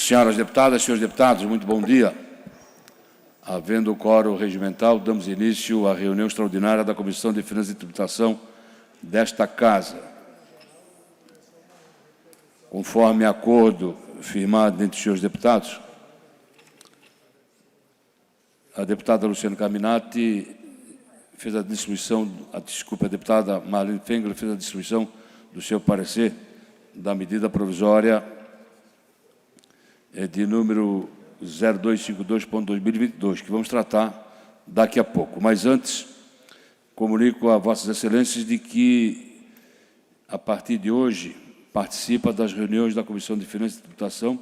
Senhoras deputadas, senhores deputados, muito bom dia. Havendo o quórum regimental, damos início à reunião extraordinária da Comissão de Finanças e Tributação desta Casa. Conforme acordo firmado entre os senhores deputados, a deputada Luciana Carminati fez a distribuição, a deputada Marlene Fengler fez a distribuição do seu parecer da medida provisória de número 0252.2022, que vamos tratar daqui a pouco. Mas antes, comunico a Vossas Excelências de que, a partir de hoje, participa das reuniões da Comissão de Finanças e Tributação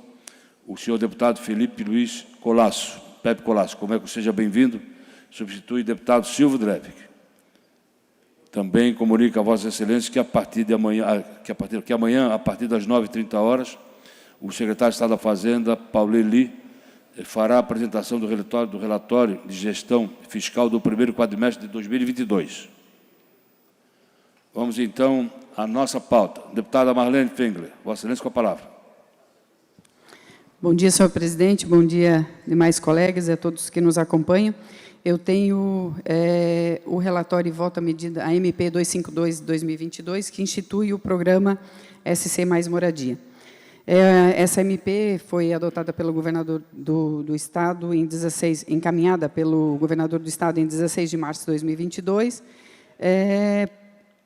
o senhor deputado Felipe Luiz Colasso, Pepe Colasso, como é que seja bem-vindo, substitui o deputado Silvio Drevig. Também comunico a Vossas Excelências que a partir de amanhã, a partir das 9h30, o secretário de Estado da Fazenda, Paulo Eli, fará a apresentação do relatório de gestão fiscal do primeiro quadrimestre de 2022. Vamos, então, à nossa pauta. Deputada Marlene Fengler, Vossa Excelência, com a palavra. Bom dia, senhor presidente, bom dia, demais colegas e a todos que nos acompanham. Eu tenho o relatório e voto à medida, a MP 252/2022, que institui o programa SC Mais Moradia. Essa MP foi adotada pelo governador do Estado encaminhada pelo governador do Estado em 16 de março de 2022,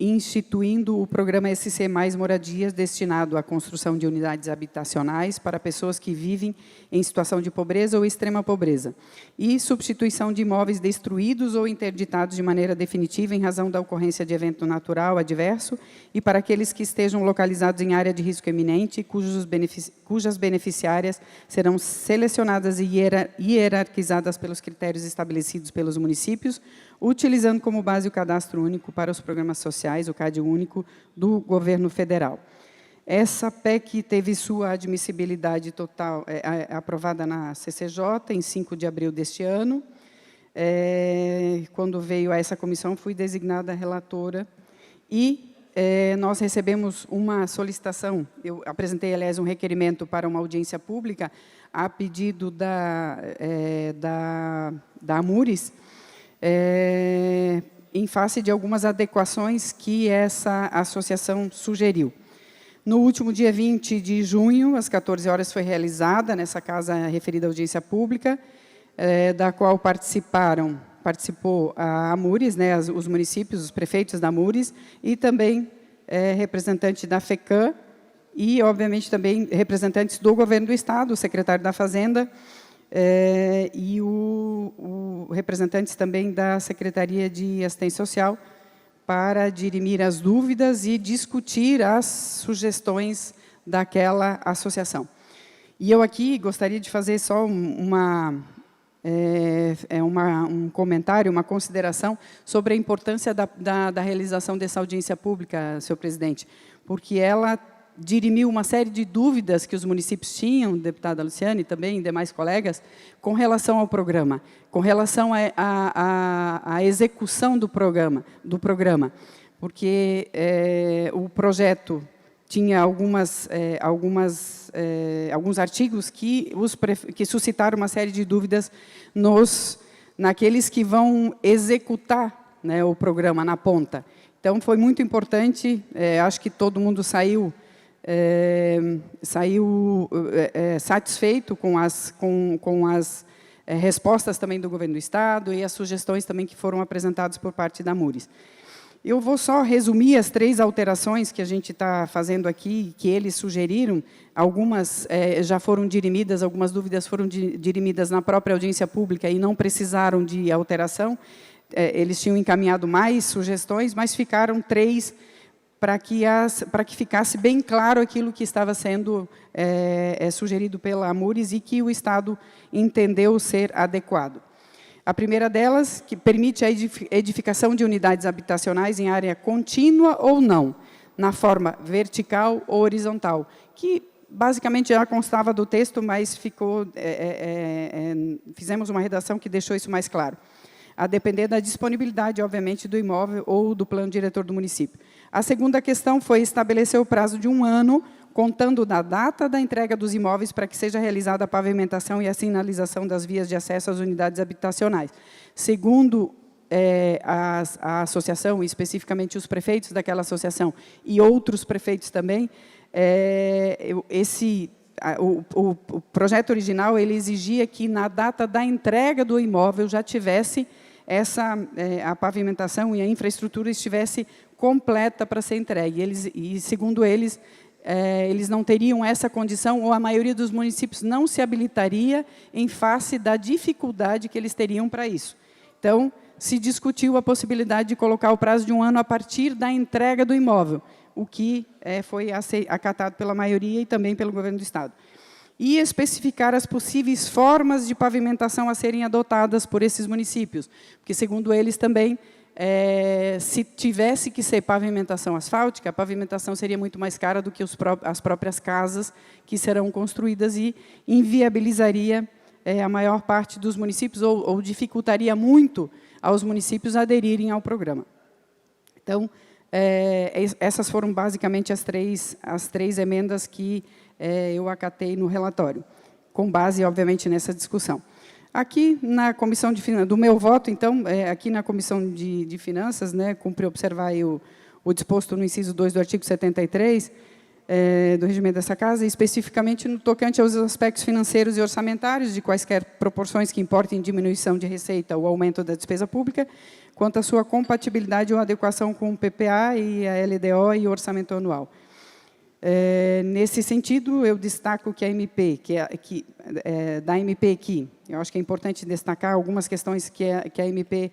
instituindo o programa SC Mais Moradias, destinado à construção de unidades habitacionais para pessoas que vivem em situação de pobreza ou extrema pobreza, e substituição de imóveis destruídos ou interditados de maneira definitiva em razão da ocorrência de evento natural adverso, e para aqueles que estejam localizados em área de risco eminente, cujas beneficiárias serão selecionadas e hierarquizadas pelos critérios estabelecidos pelos municípios, utilizando como base o Cadastro Único para os Programas Sociais, o CAD Único, do Governo Federal. Essa PEC teve sua admissibilidade total aprovada na CCJ em 5 de abril deste ano. Quando veio a essa comissão, fui designada relatora e nós recebemos uma solicitação. Eu apresentei, aliás, um requerimento para uma audiência pública a pedido da AMURES, em face de algumas adequações que essa associação sugeriu. No último dia 20 de junho, às 14 horas, foi realizada, nessa casa referida à audiência pública, da qual participou a AMURES, né, os municípios, os prefeitos da AMURES, e também representante da FECAM, e, obviamente, também representantes do Governo do Estado, o secretário da Fazenda, e representantes também da Secretaria de Assistência Social, para dirimir as dúvidas e discutir as sugestões daquela associação. E eu aqui gostaria de fazer só um comentário, uma consideração sobre a importância da realização dessa audiência pública, senhor presidente, porque ela dirimiu uma série de dúvidas que os municípios tinham, deputada Luciane e também demais colegas, com relação ao programa, com relação à execução do programa, porque o tinha alguns artigos que suscitaram uma série de dúvidas naqueles que vão executar, né, o programa na ponta. Então, foi muito importante, acho que todo mundo saiu satisfeito com as respostas também do Governo do Estado e as sugestões também que foram apresentadas por parte da AMURES. Eu vou só resumir as 3 alterações que a gente está fazendo aqui, que eles sugeriram. Algumas já foram dirimidas, algumas dúvidas foram dirimidas na própria audiência pública e não precisaram de alteração. Eles tinham encaminhado mais sugestões, mas ficaram 3 para que ficasse bem claro aquilo que estava sendo sugerido pela AMURES e que o Estado entendeu ser adequado. A primeira delas, que permite a edificação de unidades habitacionais em área contínua ou não, na forma vertical ou horizontal, que basicamente já constava do texto, mas fizemos uma redação que deixou isso mais claro, a depender da disponibilidade, obviamente, do imóvel ou do plano diretor do município. A segunda questão foi estabelecer o prazo de 1 ano contando da data da entrega dos imóveis para que seja realizada a pavimentação e a sinalização das vias de acesso às unidades habitacionais. Segundo a associação, especificamente os prefeitos daquela associação e outros prefeitos também, o projeto original ele exigia que, na data da entrega do imóvel, já tivesse a pavimentação e a infraestrutura estivesse completa para ser entregue. Segundo eles, eles não teriam essa condição, ou a maioria dos municípios não se habilitaria em face da dificuldade que eles teriam para isso. Então, se discutiu a possibilidade de colocar o prazo de 1 ano a partir da entrega do imóvel, o que foi acatado pela maioria e também pelo governo do Estado. E especificar as possíveis formas de pavimentação a serem adotadas por esses municípios, porque, segundo eles também, se tivesse que ser pavimentação asfáltica, a pavimentação seria muito mais cara do que as próprias casas que serão construídas e inviabilizaria a maior parte dos municípios ou dificultaria muito aos municípios aderirem ao programa. Então, essas foram basicamente as três emendas que eu acatei no relatório, com base, obviamente, nessa discussão. Aqui, na Comissão de Finanças, do meu voto, então, aqui na Comissão de Finanças, cumpre observar aí o disposto no inciso 2 do artigo 73 do regimento dessa Casa, especificamente no tocante aos aspectos financeiros e orçamentários de quaisquer proporções que importem diminuição de receita ou aumento da despesa pública, quanto à sua compatibilidade ou adequação com o PPA e a LDO e o orçamento anual. Nesse sentido, eu destaco que a MP, da MP aqui, eu acho que é importante destacar algumas questões que a MP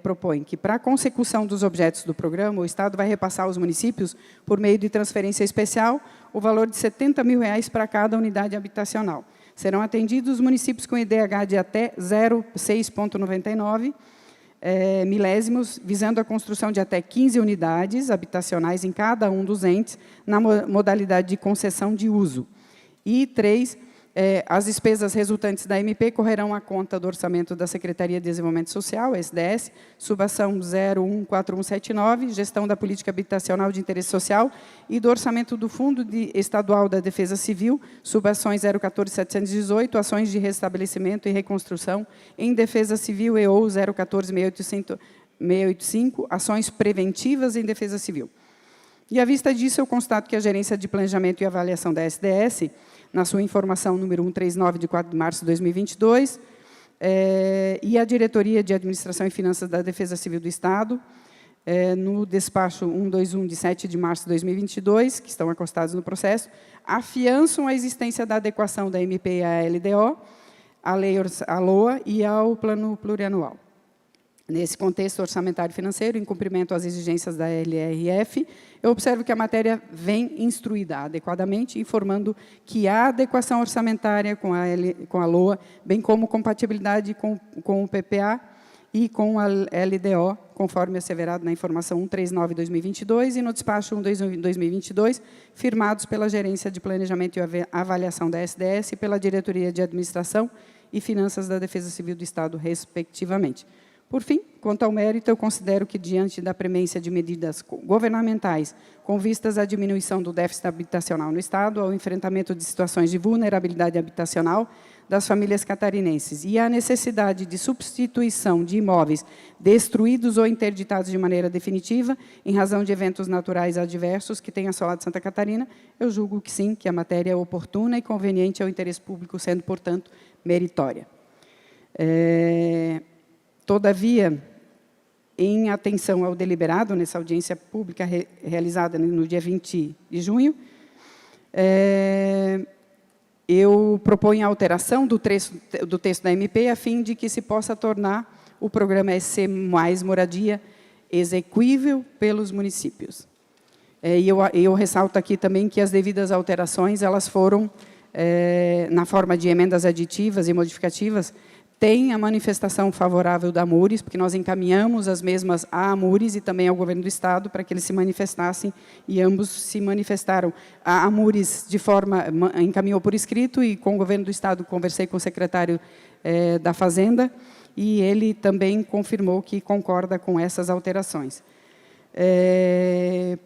propõe, que para a consecução dos objetos do programa, o Estado vai repassar aos municípios, por meio de transferência especial, o valor de R$ 70 mil para cada unidade habitacional. Serão atendidos os municípios com IDH de até 0,6,99 milésimos, visando a construção de até 15 unidades habitacionais em cada um dos entes, na modalidade de concessão de uso. E 3, as despesas resultantes da MP correrão à conta do orçamento da Secretaria de Desenvolvimento Social, SDS, subação 014179, gestão da política habitacional de interesse social, e do orçamento do Fundo Estadual da Defesa Civil, subações 014718, ações de restabelecimento e reconstrução em defesa civil e ou 014685, ações preventivas em defesa civil. E, à vista disso, eu constato que a Gerência de Planejamento e Avaliação da SDS, na sua informação número 139, de 4 de março de 2022, e a Diretoria de Administração e Finanças da Defesa Civil do Estado, no despacho 121, de 7 de março de 2022, que estão acostados no processo, afiançam a existência da adequação da MP à LDO, à Lei LOA e ao Plano Plurianual. Nesse contexto orçamentário e financeiro, em cumprimento às exigências da LRF, eu observo que a matéria vem instruída adequadamente, informando que há adequação orçamentária com a LOA, bem como compatibilidade com o PPA e com a LDO, conforme asseverado na informação 139/2022 e no despacho 121/2022, firmados pela Gerência de Planejamento e Avaliação da SDS e pela Diretoria de Administração e Finanças da Defesa Civil do Estado, respectivamente. Por fim, quanto ao mérito, eu considero que, diante da premência de medidas governamentais com vistas à diminuição do déficit habitacional no Estado, ao enfrentamento de situações de vulnerabilidade habitacional das famílias catarinenses e à necessidade de substituição de imóveis destruídos ou interditados de maneira definitiva, em razão de eventos naturais adversos que tenham assolado Santa Catarina, eu julgo que sim, que a matéria é oportuna e conveniente ao interesse público, sendo, portanto, meritória. Todavia, em atenção ao deliberado, nessa audiência pública realizada no dia 20 de junho, eu proponho a alteração do texto da MP, a fim de que se possa tornar o programa SC Mais Moradia exequível pelos municípios. E eu ressalto aqui também que as devidas alterações, elas foram, na forma de emendas aditivas e modificativas, tem a manifestação favorável da AMURES, porque nós encaminhamos as mesmas à AMURES e também ao Governo do Estado para que eles se manifestassem, e ambos se manifestaram. A AMURES encaminhou por escrito, e com o Governo do Estado conversei com o secretário da Fazenda, e ele também confirmou que concorda com essas alterações.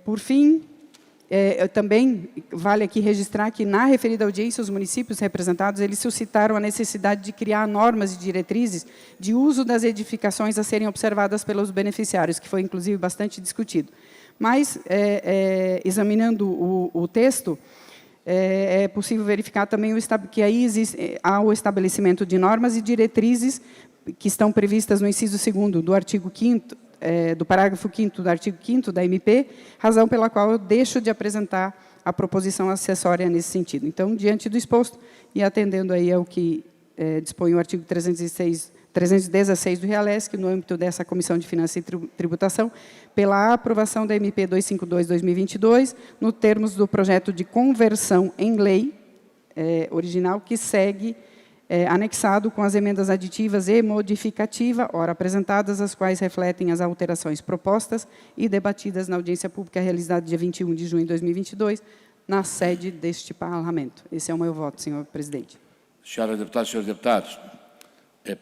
Por fim, Também vale aqui registrar que, na referida audiência, os municípios representados, eles suscitaram a necessidade de criar normas e diretrizes de uso das edificações a serem observadas pelos beneficiários, que foi, inclusive, bastante discutido. Mas, examinando o texto, é possível verificar também que aí há o estabelecimento de normas e diretrizes que estão previstas no inciso 2º do artigo 5º, do parágrafo 5º do artigo 5º da MP, razão pela qual eu deixo de apresentar a proposição acessória nesse sentido. Então, diante do exposto e atendendo aí ao que dispõe o artigo 316 do REALESC, no âmbito dessa Comissão de Finanças e Tributação, pela aprovação da MP 252/2022, nos termos do projeto de conversão em lei original, que segue anexado com as emendas aditivas e modificativa, ora apresentadas, as quais refletem as alterações propostas e debatidas na audiência pública realizada dia 21 de junho de 2022, na sede deste parlamento. Esse é o meu voto, senhor presidente. Senhoras deputadas e senhores deputados,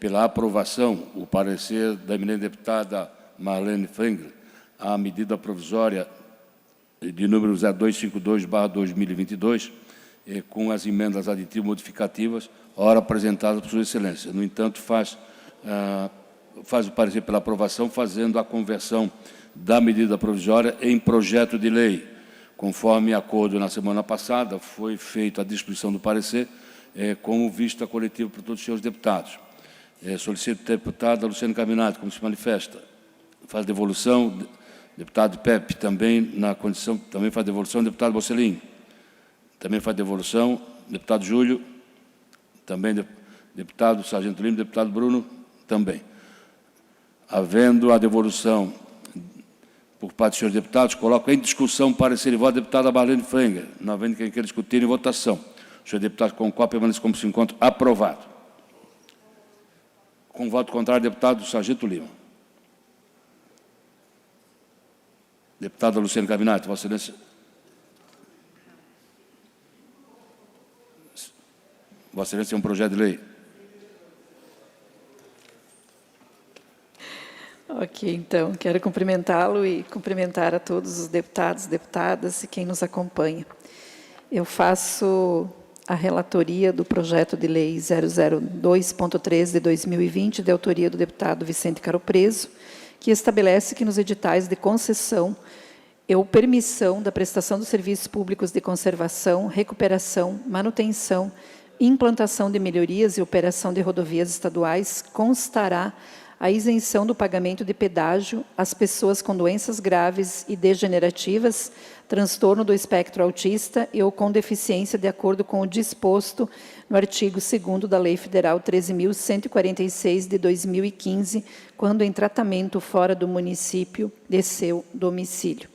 pela aprovação, o parecer da eminente deputada Marlene Frengler, a medida provisória de número 0252/2022, com as emendas aditivas modificativas, ora apresentadas por Sua Excelência. No entanto, faz o parecer pela aprovação, fazendo a conversão da medida provisória em projeto de lei. Conforme acordo na semana passada, foi feita a distribuição do parecer como vista coletiva por todos os senhores deputados. Solicito a deputada Luciane Carminati, como se manifesta. Faz devolução, deputado Pepe, também na condição, também faz devolução, deputado Bocelin. Também faz devolução, deputado Júlio, também deputado Sargento Lima, deputado Bruno, também. Havendo a devolução por parte dos senhores deputados, coloco em discussão o parecer e voto da deputada Marlene Frengler, não havendo quem queira discutir em votação. Os senhores deputados concordam, permanece como se encontra aprovado. Com voto contrário, deputado Sargento Lima. Deputada Luciane Carminati, Vossa Excelência. Vossa Excelência, é um projeto de lei. Ok, então, quero cumprimentá-lo e cumprimentar a todos os deputados, deputadas e quem nos acompanha. Eu faço a relatoria do projeto de lei 002.13 de 2020, de autoria do deputado Vicente Caro Preso, que estabelece que nos editais de concessão ou permissão da prestação dos serviços públicos de conservação, recuperação, manutenção, implantação de melhorias e operação de rodovias estaduais constará a isenção do pagamento de pedágio às pessoas com doenças graves e degenerativas, transtorno do espectro autista e ou com deficiência, de acordo com o disposto no artigo 2º da Lei Federal 13.146 de 2015, quando em tratamento fora do município de seu domicílio.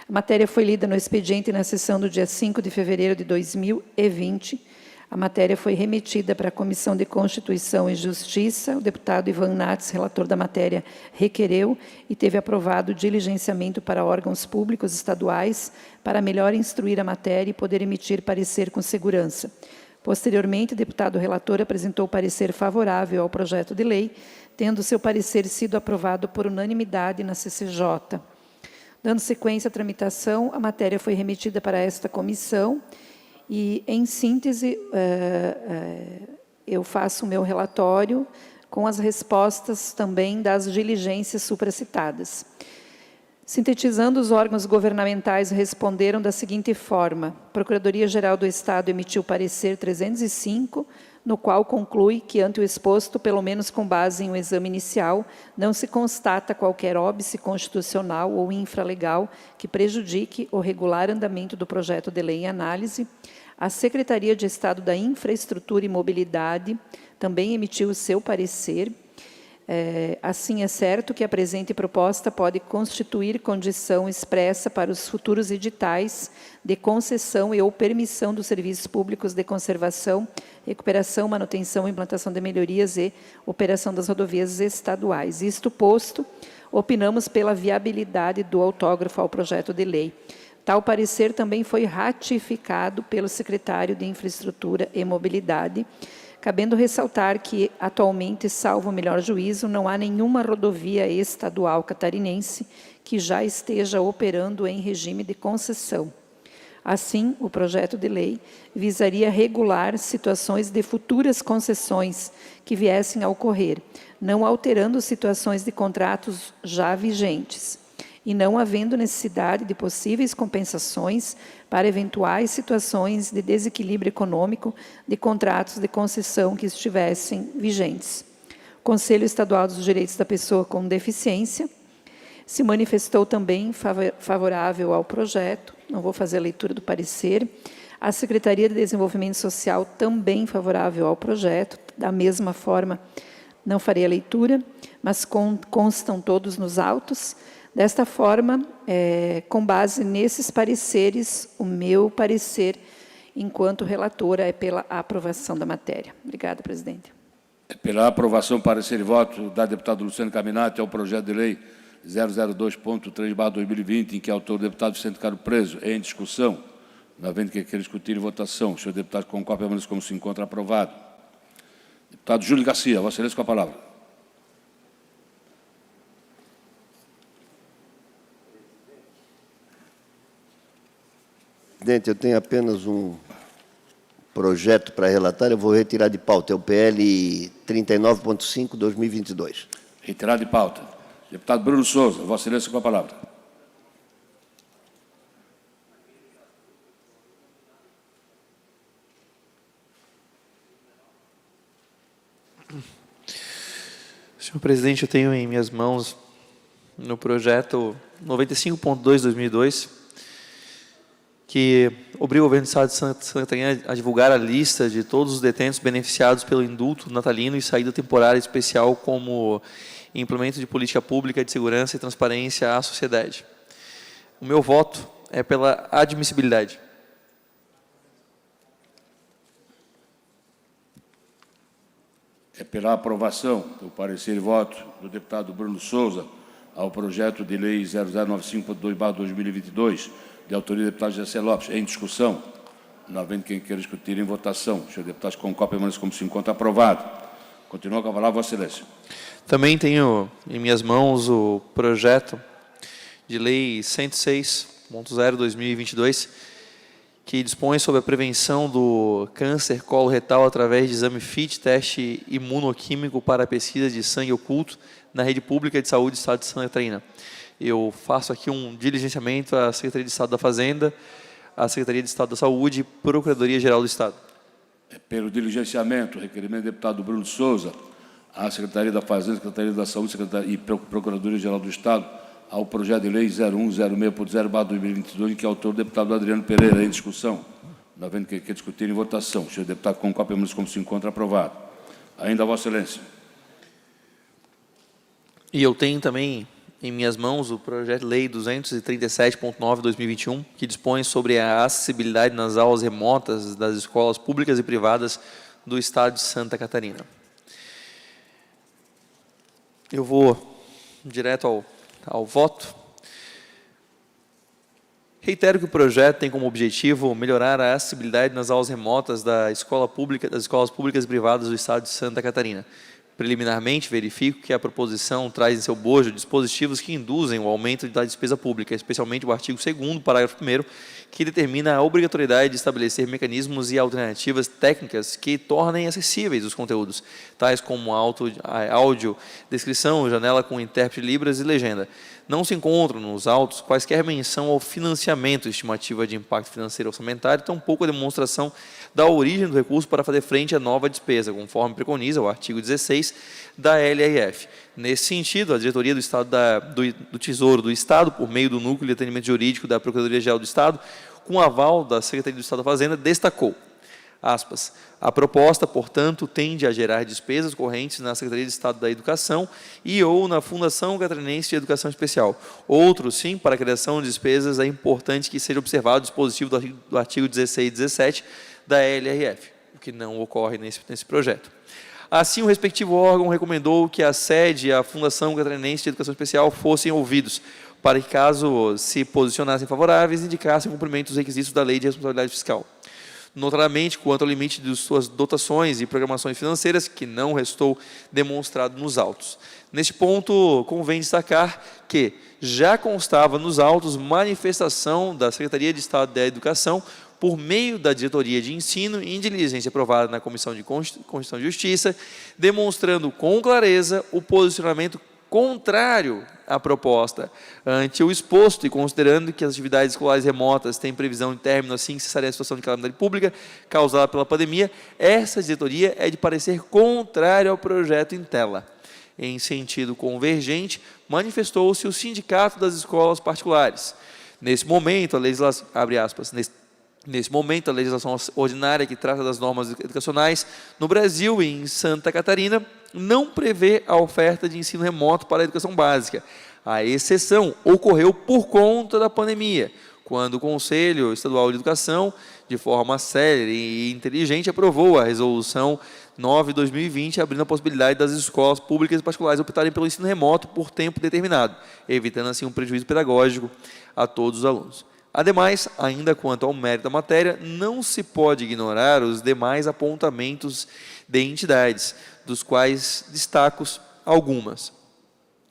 A matéria foi lida no expediente na sessão do dia 5 de fevereiro de 2020. A matéria foi remetida para a Comissão de Constituição e Justiça. O deputado Ivan Nats, relator da matéria, requereu e teve aprovado o diligenciamento para órgãos públicos estaduais para melhor instruir a matéria e poder emitir parecer com segurança. Posteriormente, o deputado relator apresentou parecer favorável ao projeto de lei, tendo seu parecer sido aprovado por unanimidade na CCJ. Dando sequência à tramitação, a matéria foi remetida para esta comissão. E, em síntese, eu faço o meu relatório com as respostas também das diligências supracitadas. Sintetizando, os órgãos governamentais responderam da seguinte forma: a Procuradoria-Geral do Estado emitiu parecer 305, no qual conclui que, ante o exposto, pelo menos com base em um exame inicial, não se constata qualquer óbice constitucional ou infralegal que prejudique o regular andamento do projeto de lei em análise. A Secretaria de Estado da Infraestrutura e Mobilidade também emitiu o seu parecer. Assim, é certo que a presente proposta pode constituir condição expressa para os futuros editais de concessão e ou permissão dos serviços públicos de conservação, recuperação, manutenção, implantação de melhorias e operação das rodovias estaduais. Isto posto, opinamos pela viabilidade do autógrafo ao projeto de lei. Tal parecer também foi ratificado pelo secretário de Infraestrutura e Mobilidade. cabendo ressaltar que, atualmente, salvo o melhor juízo, não há nenhuma rodovia estadual catarinense que já esteja operando em regime de concessão. Assim, o projeto de lei visaria regular situações de futuras concessões que viessem a ocorrer, não alterando situações de contratos já vigentes, e não havendo necessidade de possíveis compensações para eventuais situações de desequilíbrio econômico de contratos de concessão que estivessem vigentes. O Conselho Estadual dos Direitos da Pessoa com Deficiência se manifestou também favorável ao projeto, não vou fazer a leitura do parecer. A Secretaria de Desenvolvimento Social também favorável ao projeto, da mesma forma, não farei a leitura, mas constam todos nos autos. Desta forma, com base nesses pareceres, o meu parecer, enquanto relatora, é pela aprovação da matéria. Obrigada, presidente. Pela aprovação, parecer e voto da deputada Luciana Caminati ao projeto de lei 002.3/2020, em que é autor o deputado Vicente Caro Preso, em discussão. Não havendo que queira discutir em votação. O senhor deputado concorda, permanece como se encontra aprovado. Deputado Júlio Garcia, Vossa Excelência com a palavra. Presidente, eu tenho apenas um projeto para relatar, eu vou retirar de pauta, é o PL 39.5/2022. Retirado de pauta. Deputado Bruno Souza, Vossa Excelência com a palavra. Senhor presidente, eu tenho em minhas mãos no projeto 95.2/2002, que obriga o governo do Estado de Santa Catarina a divulgar a lista de todos os detentos beneficiados pelo indulto natalino e saída temporária especial como implemento de política pública de segurança e transparência à sociedade. O meu voto é pela admissibilidade. É pela aprovação do parecer e voto do deputado Bruno Souza ao projeto de lei 0095.2/2022, de autoria do deputado José Lopes, em discussão. Não havendo quem queira discutir em votação. O senhor deputado concorda, permanece como se encontra aprovado. Continua com a palavra, Vossa Excelência. Também tenho em minhas mãos o projeto de lei 106.0/2022, que dispõe sobre a prevenção do câncer coloretal através de exame FIT, teste imunoquímico para a pesquisa de sangue oculto na rede pública de saúde do Estado de Santa Catarina. Eu faço aqui um diligenciamento à Secretaria de Estado da Fazenda, à Secretaria de Estado da Saúde e Procuradoria-Geral do Estado. Pelo diligenciamento, requerimento do deputado Bruno Souza, à Secretaria da Fazenda, Secretaria da Saúde e Procuradoria-Geral do Estado, ao projeto de lei 0106.0/2022, em que é autor o deputado Adriano Pereira, em discussão. Não havendo que discutir em votação. O senhor deputado concorda, permanece como se encontra aprovado. Ainda, Vossa Excelência. E eu tenho também em minhas mãos o projeto de lei 237.9/2021, que dispõe sobre a acessibilidade nas aulas remotas das escolas públicas e privadas do Estado de Santa Catarina. Eu vou direto ao voto. Reitero que o projeto tem como objetivo melhorar a acessibilidade nas aulas remotas das escolas públicas e privadas do Estado de Santa Catarina. Preliminarmente, verifico que a proposição traz em seu bojo dispositivos que induzem o aumento da despesa pública, especialmente o artigo 2º, parágrafo 1º, que determina a obrigatoriedade de estabelecer mecanismos e alternativas técnicas que tornem acessíveis os conteúdos, tais como áudio, descrição, janela com intérprete de Libras e legenda. Não se encontram nos autos quaisquer menção ao financiamento, estimativa de impacto financeiro orçamentário, tampouco a demonstração da origem do recurso para fazer frente à nova despesa, conforme preconiza o artigo 16 da LRF. Nesse sentido, a Diretoria do Estado do Tesouro do Estado, por meio do Núcleo de Atendimento Jurídico da Procuradoria-Geral do Estado, com aval da Secretaria do Estado da Fazenda, destacou, aspas, a proposta, portanto, tende a gerar despesas correntes na Secretaria de Estado da Educação e ou na Fundação Catarinense de Educação Especial. Outro, sim, para a criação de despesas, é importante que seja observado o dispositivo do artigo 16 e 17 da LRF, o que não ocorre nesse projeto. Assim, o respectivo órgão recomendou que a sede e a Fundação Catarinense de Educação Especial fossem ouvidos, para que, caso se posicionassem favoráveis, indicassem o cumprimento dos requisitos da Lei de Responsabilidade Fiscal. notadamente quanto ao limite de suas dotações e programações financeiras, que não restou demonstrado nos autos. Neste ponto, convém destacar que já constava nos autos manifestação da Secretaria de Estado da Educação por meio da Diretoria de Ensino em diligência aprovada na Comissão de Constituição e Justiça, demonstrando com clareza o posicionamento contrário à proposta. Ante o exposto e considerando que as atividades escolares remotas têm previsão de término assim que cessarem a situação de calamidade pública causada pela pandemia, essa diretoria é de parecer contrário ao projeto em tela. Em sentido convergente, manifestou-se o Sindicato das Escolas Particulares. Nesse momento, a legislação, abre aspas, nesse momento, a legislação ordinária que trata das normas educacionais no Brasil e em Santa Catarina não prevê a oferta de ensino remoto para a educação básica. A exceção ocorreu por conta da pandemia, quando o Conselho Estadual de Educação, de forma célere e inteligente, aprovou a Resolução 9/2020, abrindo a possibilidade das escolas públicas e particulares optarem pelo ensino remoto por tempo determinado, evitando assim um prejuízo pedagógico a todos os alunos. Ademais, ainda quanto ao mérito da matéria, não se pode ignorar os demais apontamentos de entidades, dos quais destaco algumas.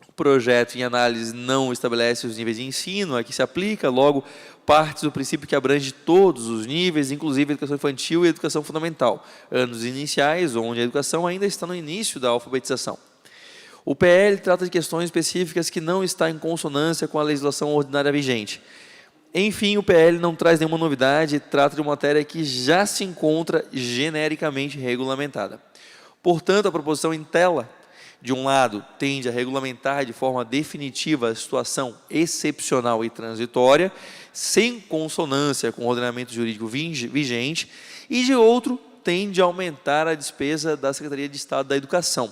O projeto em análise não estabelece os níveis de ensino a que se aplica, logo, parte do princípio que abrange todos os níveis, inclusive a educação infantil e a educação fundamental, anos iniciais, onde a educação ainda está no início da alfabetização. O PL trata de questões específicas que não estão em consonância com a legislação ordinária vigente. Enfim, o PL não traz nenhuma novidade, trata de uma matéria que já se encontra genericamente regulamentada. Portanto, a proposição em tela, de um lado, tende a regulamentar de forma definitiva a situação excepcional e transitória, sem consonância com o ordenamento jurídico vigente, e de outro, tende a aumentar a despesa da Secretaria de Estado da Educação,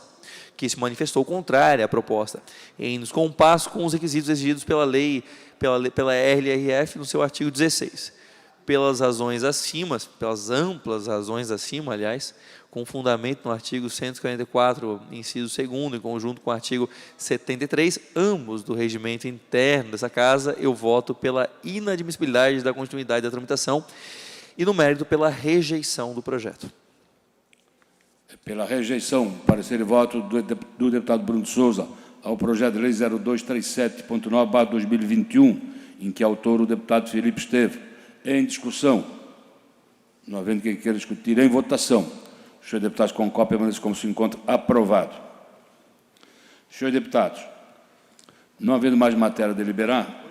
que se manifestou contrária à proposta, em descompasso com os requisitos exigidos pela lei, pela RLRF, no seu artigo 16. Pelas razões acima, pelas amplas razões acima, aliás, com fundamento no artigo 144, inciso 2º, em conjunto com o artigo 73, ambos do regimento interno dessa Casa, eu voto pela inadmissibilidade da continuidade da tramitação e, no mérito, pela rejeição do projeto. Pela rejeição, parecer e voto do deputado Bruno de Souza ao projeto de lei 0237.9/2021, em que autor o deputado Felipe Esteve. Em discussão, não havendo quem queira discutir, em votação. Os senhores deputados com cópia, mas como se encontra aprovado. Senhores deputados, não havendo mais matéria a deliberar,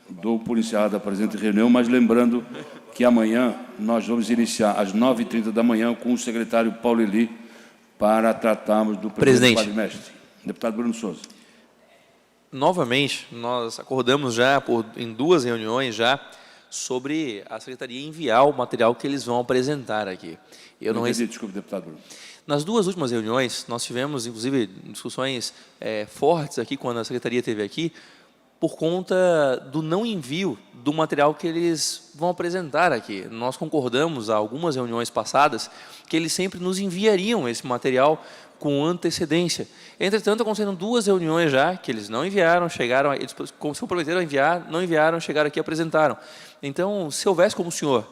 dou por encerrada a presente reunião, mas lembrando que amanhã nós vamos iniciar às 9h30 da manhã com o secretário Paulo Eli para tratarmos do presidente do quadrimestre. Deputado Bruno Souza. Novamente, nós acordamos já em 2 reuniões já sobre a Secretaria enviar o material que eles vão apresentar aqui. Eu não entendi, desculpe, deputado Bruno. Nas 2 últimas reuniões, nós tivemos, inclusive, discussões fortes aqui, quando a Secretaria esteve aqui, por conta do não envio do material que eles vão apresentar aqui. Nós concordamos, há algumas reuniões passadas, que eles sempre nos enviariam esse material com antecedência. Entretanto, aconteceram 2 reuniões já, que eles não enviaram, chegaram, eles se comprometeram a enviar, não enviaram, chegaram aqui e apresentaram. Então, se houvesse como o senhor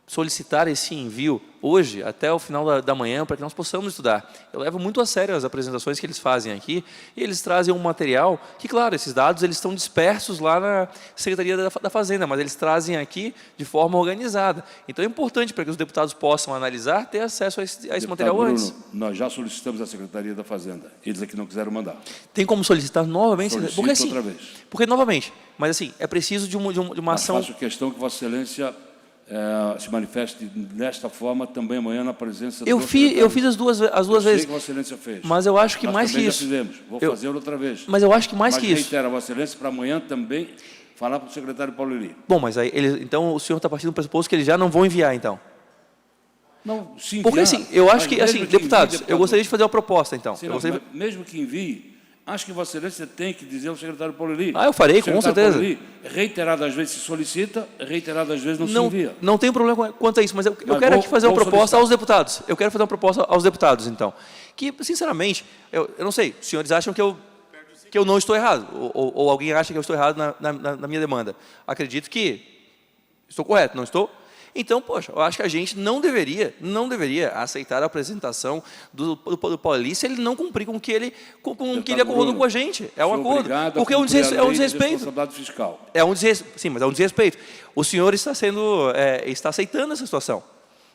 solicitar esse envio hoje, até o final da manhã, para que nós possamos estudar. Eu levo muito a sério as apresentações que eles fazem aqui, e eles trazem um material que, claro, esses dados eles estão dispersos lá na Secretaria da Fazenda, mas eles trazem aqui de forma organizada. Então, é importante para que os deputados possam analisar, ter acesso a esse material Bruno, antes. Nós já solicitamos à Secretaria da Fazenda. Eles aqui não quiseram mandar. Tem como solicitar novamente? Solicito Porque, assim, outra vez. Porque, novamente, mas assim, é preciso de uma ação... Faço questão que Vossa Excelência se manifeste desta forma também amanhã na presença do secretário. Eu fiz as duas vezes. Sei que Vossa Excelência fez. Mas eu acho que mais que isso. Já fizemos. Vou fazer outra vez. Mas eu acho que mais que isso. Reitero a Vossa Excelência para amanhã também falar para o secretário Paulo Eli. Bom, mas aí então o senhor está partindo do pressuposto que eles já não vão enviar, então. Não, sim. Porque assim, eu acho que, assim, deputados, eu gostaria de fazer uma proposta, então. Sim, mesmo que envie, acho que Vossa Excelência tem que dizer ao secretário Paulo Eli. Eu farei, com certeza. Paulo Eli, reiteradas vezes se solicita, reiteradas vezes não se envia. Não tem problema quanto a isso, mas eu quero aqui fazer uma proposta aos deputados. Eu quero fazer uma proposta aos deputados, então. Que, sinceramente, eu não sei, os senhores acham que eu não estou errado, ou alguém acha que eu estou errado na minha demanda. Acredito que estou correto, não estou? Então, poxa, eu acho que a gente não deveria aceitar a apresentação do Paulo se ele não cumprir com o que ele acordou com a gente. É um acordo. Porque é um desrespeito. Sim, mas é um desrespeito. O senhor está aceitando essa situação.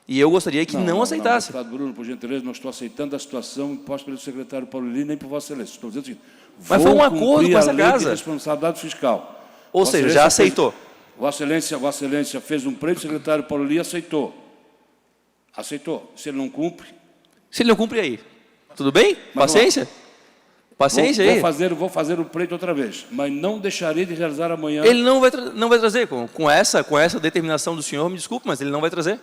E eu gostaria que não aceitasse. Deputado Bruno, por gentileza, não estou aceitando a situação imposta pelo secretário Paulo nem por Vossa Excelência. Estou dizendo o seguinte, mas foi um acordo com essa casa. De responsabilidade fiscal. Ou seja, já aceitou. Vossa Excelência fez um pleito, o secretário Paulo aceitou. Aceitou. Se ele não cumpre... Se ele não cumpre, aí. Tudo bem? Paciência. Paciência aí. Vou fazer o pleito outra vez, mas não deixarei de realizar amanhã... Ele não vai trazer. Com essa determinação do senhor, me desculpe, mas ele não vai trazer.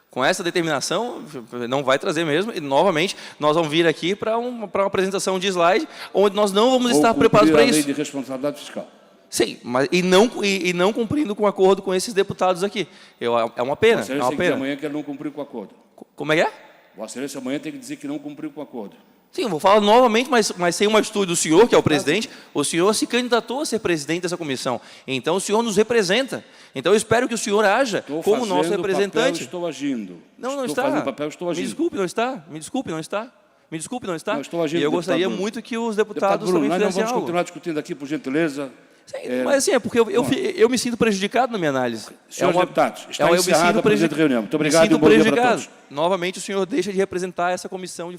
Com essa determinação, não vai trazer mesmo. E, novamente, nós vamos vir aqui para uma apresentação de slide, onde nós não vamos estar preparados para isso. Lei de responsabilidade fiscal. Sim, mas e não cumprindo com o acordo com esses deputados aqui. É uma pena. Vossa Excelência tem que dizer amanhã que ele não cumpriu com o acordo. Como é que é? Vossa Excelência amanhã tem que dizer que não cumpriu com o acordo. Sim, eu vou falar novamente, mas sem uma atitude do senhor, que é o presidente. O senhor se candidatou a ser presidente dessa comissão. Então, o senhor nos representa. Então, eu espero que o senhor haja como nosso representante. Estou agindo. Não está. Estou fazendo papel, estou agindo. Me desculpe, não está. Me desculpe, não está. Me desculpe, não está. Não, estou agindo, e eu gostaria Bruno. muito que os deputados Bruno, também fizessem algo. Nós não vamos continuar discutindo aqui, por gentileza. Sim, mas assim, é porque eu me sinto prejudicado na minha análise. Senhores deputados, está encerrada a presente reunião. Muito obrigado e um bom dia para todos. Novamente, o senhor deixa de representar essa comissão de...